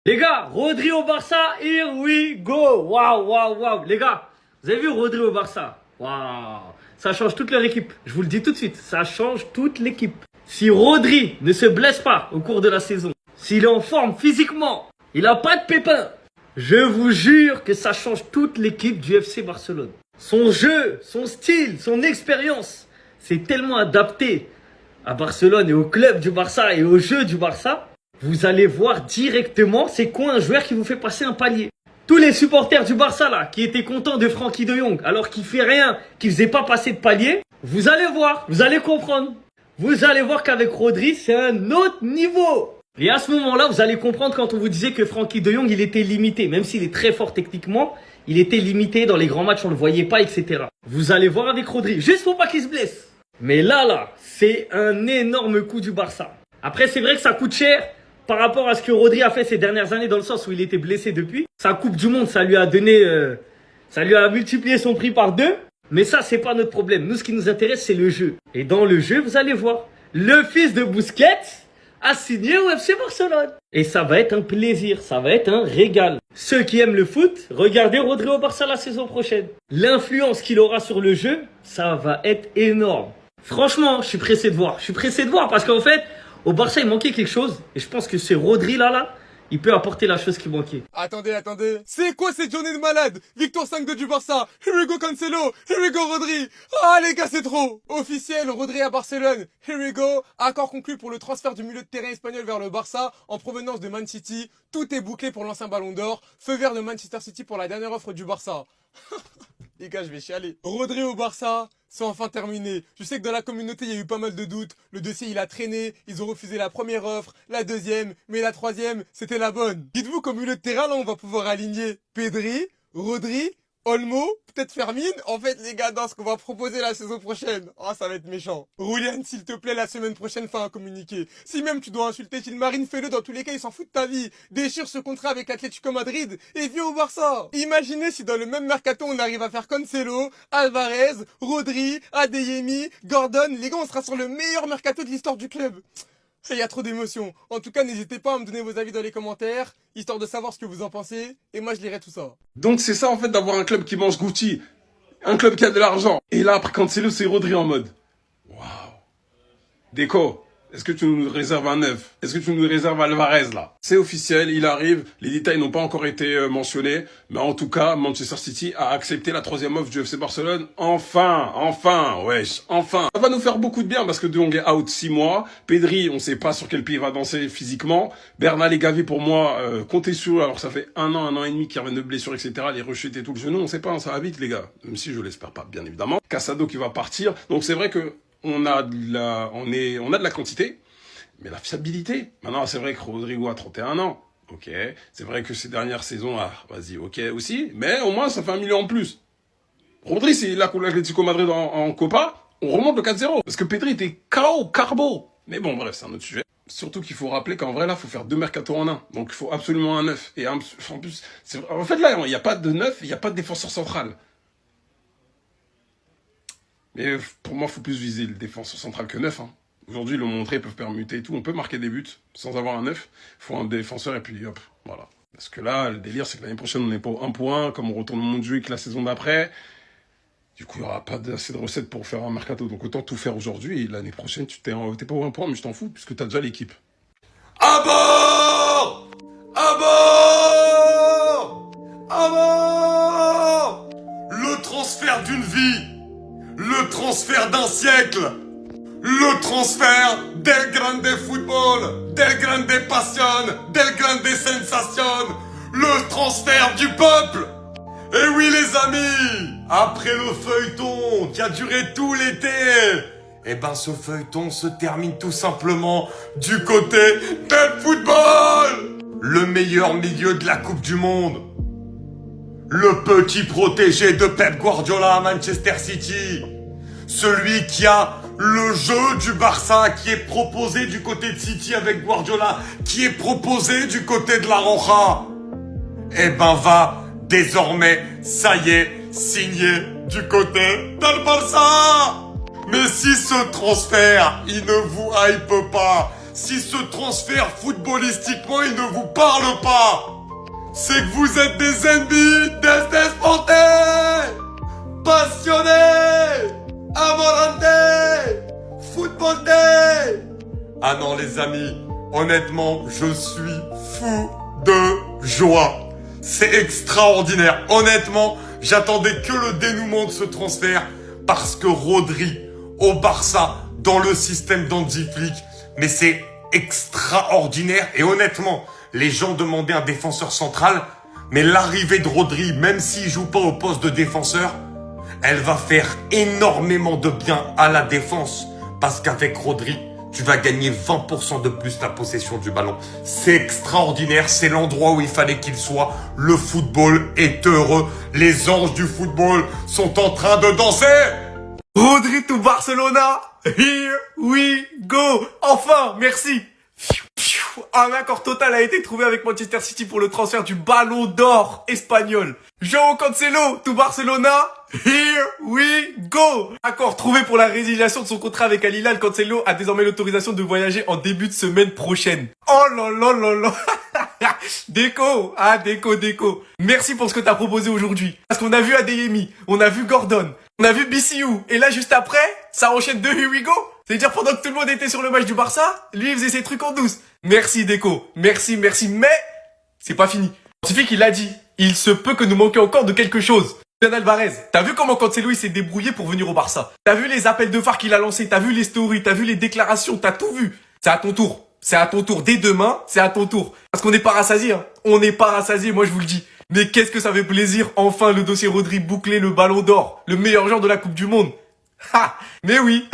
Les gars, Rodri au Barça, here we go. Waouh, waouh, waouh. Les gars, vous avez vu Rodri au Barça? Waouh. Ça change toute leur équipe. Je vous le dis tout de suite, ça change toute l'équipe. Si Rodri ne se blesse pas au cours de la saison, s'il est en forme physiquement, il n'a pas de pépins, je vous jure que ça change toute l'équipe du FC Barcelone. Son jeu, son style, son expérience, c'est tellement adapté à Barcelone et au club du Barça et au jeu du Barça. Vous allez voir directement c'est quoi un joueur qui vous fait passer un palier. Tous les supporters du Barça là, qui étaient contents de Frenkie de Jong, alors qu'il fait rien, qu'il faisait pas passer de palier, vous allez voir, vous allez comprendre. Vous allez voir qu'avec Rodri, c'est un autre niveau. Et à ce moment-là, vous allez comprendre quand on vous disait que Frenkie de Jong, il était limité. Même s'il est très fort techniquement, il était limité dans les grands matchs, on le voyait pas, etc. Vous allez voir avec Rodri, juste pour pas qu'il se blesse. Mais là, c'est un énorme coup du Barça. Après, c'est vrai que ça coûte cher par rapport à ce que Rodri a fait ces dernières années, dans le sens où il était blessé depuis. Sa Coupe du Monde, ça lui a donné, ça lui a multiplié son prix par 2. Mais ça, c'est pas notre problème. Nous, ce qui nous intéresse, c'est le jeu. Et dans le jeu, vous allez voir, le fils de Busquets a signé au FC Barcelone. Et ça va être un plaisir, ça va être un régal. Ceux qui aiment le foot, regardez Rodri au Barça la saison prochaine. L'influence qu'il aura sur le jeu, ça va être énorme. Franchement, je suis pressé de voir. Je suis pressé de voir parce qu'en fait, au Barça, il manquait quelque chose. Et je pense que c'est Rodri là, il peut apporter la chose qui manquait. Attendez. C'est quoi cette journée de malade? Victoire 5-2 du Barça. Here we go Cancelo. Here we go Rodri. Ah les gars, c'est trop. Officiel, Rodri à Barcelone. Here we go. Accord conclu pour le transfert du milieu de terrain espagnol vers le Barça en provenance de Man City. Tout est bouclé pour l'ancien Ballon d'Or. Feu vert de Manchester City pour la dernière offre du Barça. Les gars, je vais chialer. Rodri au Barça, c'est enfin terminé. Je sais que dans la communauté, il y a eu pas mal de doutes. Le dossier, il a traîné. Ils ont refusé la première offre, la deuxième, mais la troisième, c'était la bonne. Dites-vous qu'au milieu de terrain, là, on va pouvoir aligner Pedri, Rodri, Olmo, peut-être Fermin. En fait, les gars, dans ce qu'on va proposer la saison prochaine. Oh, ça va être méchant. Roulian, s'il te plaît, la semaine prochaine, fais un communiqué. Si même tu dois insulter Gilmarin, fais-le. Dans tous les cas, il s'en fout de ta vie. Déchire ce contrat avec l'Atlético Madrid et viens au Barça. Imaginez si dans le même mercato, on arrive à faire Cancelo, Alvarez, Rodri, Adeyemi, Gordon. Les gars, on sera sur le meilleur mercato de l'histoire du club. Il y a trop d'émotions. En tout cas, n'hésitez pas à me donner vos avis dans les commentaires, histoire de savoir ce que vous en pensez, et moi je lirai tout ça. Donc c'est ça en fait d'avoir un club qui mange Gucci, un club qui a de l'argent. Et là après Cancelo c'est Rodri en mode waouh. Déco, est-ce que tu nous réserves un neuf? Est-ce que tu nous réserves Alvarez là? C'est officiel, il arrive, les détails n'ont pas encore été mentionnés, mais en tout cas Manchester City a accepté la troisième offre du FC Barcelone. Enfin, wesh, enfin. Ça va nous faire beaucoup de bien parce que De Jong est out 6 mois, Pedri on sait pas sur quel pied il va danser physiquement, Bernal et Gavi pour moi, comptez sur eux, alors ça fait un an et demi qu'ils reviennent de blessures etc, les rechutes et tout le genou, on sait pas, ça va vite les gars, même si je l'espère pas bien évidemment. Casado qui va partir, donc c'est vrai que on a de la quantité, mais la fiabilité. Maintenant, c'est vrai que Rodrigo a 31 ans. Ok. C'est vrai que ces dernières saisons, vas-y, ok aussi. Mais au moins, ça fait 1 million en plus. Rodri, c'est là contre l'Atlético Madrid en Copa, on remonte le 4-0. Parce que Pedri était KO, carbo. Mais bon, bref, c'est un autre sujet. Surtout qu'il faut rappeler qu'en vrai, là, il faut faire 2 mercatos en un. Donc, il faut absolument un neuf. Et en plus, en fait, là, il n'y a pas de neuf, il n'y a pas de défenseur central. Mais pour moi, il faut plus viser le défenseur central que neuf. Hein. Aujourd'hui, ils l'ont montré, ils peuvent permuter et tout. On peut marquer des buts sans avoir un neuf. Il faut un défenseur et puis hop, voilà. Parce que là, le délire, c'est que l'année prochaine, on n'est pas au 1 pour 1, comme on retourne au monde jeu que la saison d'après. Du coup, il n'y aura pas assez de recettes pour faire un mercato. Donc autant tout faire aujourd'hui et l'année prochaine, tu t'es pas au 1 pour 1, mais je t'en fous puisque tu as déjà l'équipe. À bord! À bord! À bord! Le transfert d'une vie! Le transfert d'un siècle, le transfert del grande football, del grande passion, del grande sensation, le transfert du peuple. Et oui les amis, après le feuilleton qui a duré tout l'été, eh ben ce feuilleton se termine tout simplement du côté del football. Le meilleur milieu de la Coupe du Monde. Le petit protégé de Pep Guardiola à Manchester City. Celui qui a le jeu du Barça qui est proposé du côté de City avec Guardiola, qui est proposé du côté de la Roja. Eh ben va désormais, ça y est, signé du côté del Barça. Mais si ce transfert, il ne vous hype pas, si ce transfert footballistiquement il ne vous parle pas, c'est que vous êtes des ennemis d'Este Sporte, passionnés, amorante, football day. Ah non les amis, honnêtement, je suis fou de joie. C'est extraordinaire. Honnêtement, j'attendais que le dénouement de ce transfert parce que Rodri au Barça, dans le système d'Hansi Flick, mais c'est extraordinaire. Et honnêtement, les gens demandaient un défenseur central, mais l'arrivée de Rodri, même s'il joue pas au poste de défenseur, elle va faire énormément de bien à la défense. Parce qu'avec Rodri, tu vas gagner 20% de plus la possession du ballon. C'est extraordinaire, c'est l'endroit où il fallait qu'il soit. Le football est heureux. Les anges du football sont en train de danser. Rodri to Barcelona, here we go. Enfin, merci. Un accord total a été trouvé avec Manchester City pour le transfert du Ballon d'Or espagnol. João Cancelo to Barcelona, here we go. Accord trouvé pour la résiliation de son contrat avec Al Hilal. Cancelo a désormais l'autorisation de voyager en début de semaine prochaine. Oh là là là là. Déco, déco. Merci pour ce que t'as proposé aujourd'hui. Parce qu'on a vu Adeyemi, on a vu Gordon, on a vu BCU. Et là, juste après, ça enchaîne de Here we go. C'est-à-dire pendant que tout le monde était sur le match du Barça, lui, il faisait ses trucs en douce. Merci Déco, merci, mais c'est pas fini. Scientifique, il a dit, il se peut que nous manquions encore de quelque chose. Julián Alvarez, t'as vu comment Cancelo il s'est débrouillé pour venir au Barça? T'as vu les appels de phare qu'il a lancés, t'as vu les stories, t'as vu les déclarations, t'as tout vu. C'est à ton tour. C'est à ton tour. Dès demain, c'est à ton tour. Parce qu'on n'est pas rassasié, hein. On n'est pas rassasié, moi je vous le dis. Mais qu'est-ce que ça fait plaisir, enfin le dossier Rodri bouclé, le Ballon d'Or, le meilleur joueur de la Coupe du Monde. Ha, mais oui.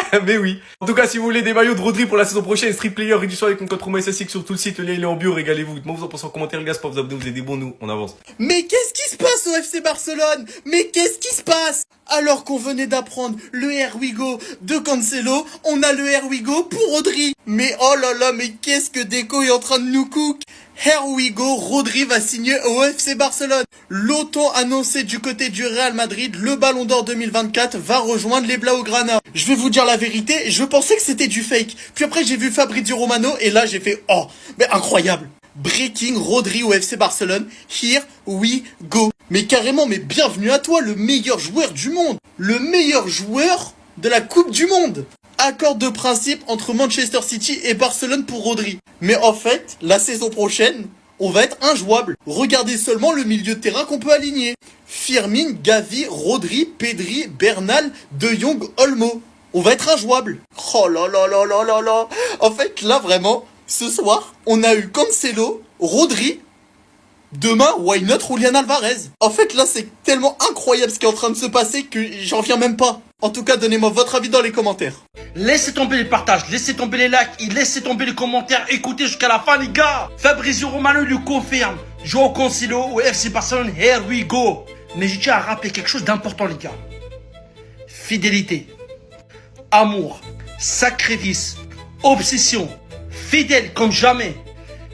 En tout cas, si vous voulez des maillots de Rodri pour la saison prochaine, Street Player, réduction avec mon code promo SSX sur tout le site, le lien il est en bio, régalez-vous. Dites-moi vous en pensez en commentaire, les gars, c'est pas vous abonner, vous êtes des bons, nous, on avance. Mais qu'est-ce qui se passe au FC Barcelone? Mais qu'est-ce qui se passe? Alors qu'on venait d'apprendre le Here we go de Cancelo, on a le Here we go pour Rodri. Mais oh là là, mais qu'est-ce que Deco est en train de nous cook? Here we go, Rodri va signer au FC Barcelone. L'autant annoncé du côté du Real Madrid, le Ballon d'Or 2024 va rejoindre les Blaugrana. Je vais vous dire la vérité, je pensais que c'était du fake. Puis après j'ai vu Fabrizio Romano et là j'ai fait oh, mais incroyable. Breaking Rodri au FC Barcelone, here we go. Mais carrément, mais bienvenue à toi, le meilleur joueur du monde. Le meilleur joueur de la Coupe du Monde. Accord de principe entre Manchester City et Barcelone pour Rodri. Mais en fait, la saison prochaine, on va être injouable. Regardez seulement le milieu de terrain qu'on peut aligner. Firmin, Gavi, Rodri, Pedri, Bernal, De Jong, Olmo. On va être injouable. Oh là là là là là là. En fait, là vraiment, ce soir, on a eu Cancelo, Rodri. Demain, why not Julián Alvarez? En fait, là, c'est tellement incroyable ce qui est en train de se passer que j'en viens même pas. En tout cas, donnez-moi votre avis dans les commentaires. Laissez tomber les partages, laissez tomber les likes, laissez tomber les commentaires, écoutez jusqu'à la fin les gars. Fabrizio Romano le confirme. João Cancelo au FC Barcelone, here we go. Mais je tiens à rappeler quelque chose d'important les gars. Fidélité, amour, sacrifice, obsession, fidèle comme jamais.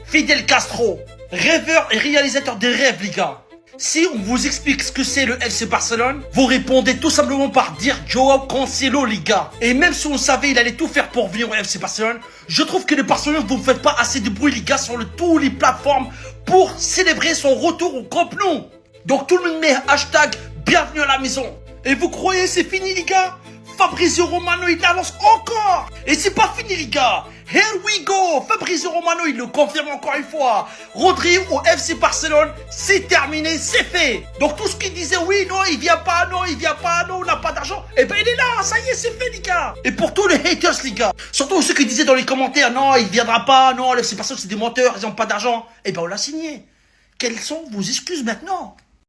Fidel Castro, rêveur et réalisateur des rêves les gars. Si on vous explique ce que c'est le FC Barcelone, vous répondez tout simplement par dire João Cancelo les gars. Et même si on savait il allait tout faire pour venir au FC Barcelone, je trouve que les Barcelonais vous ne faites pas assez de bruit les gars sur toutes les plateformes pour célébrer son retour au Camp Nou. Donc tout le monde met hashtag bienvenue à la maison. Et vous croyez c'est fini les gars? Fabrizio Romano il l'annonce encore. Et c'est pas fini les gars. Here we go. Fabrizio Romano il le confirme encore une fois. Rodri au FC Barcelone, c'est terminé, c'est fait. Donc tout ce qui disait oui, non, il vient pas, non, on n'a pas d'argent. Eh ben il est là, ça y est, c'est fait les gars. Et pour tous les haters les gars, surtout ceux qui disaient dans les commentaires, non, il viendra pas, non, le FC Barcelone c'est des menteurs, ils ont pas d'argent. Eh ben on l'a signé. Quelles sont vos excuses maintenant?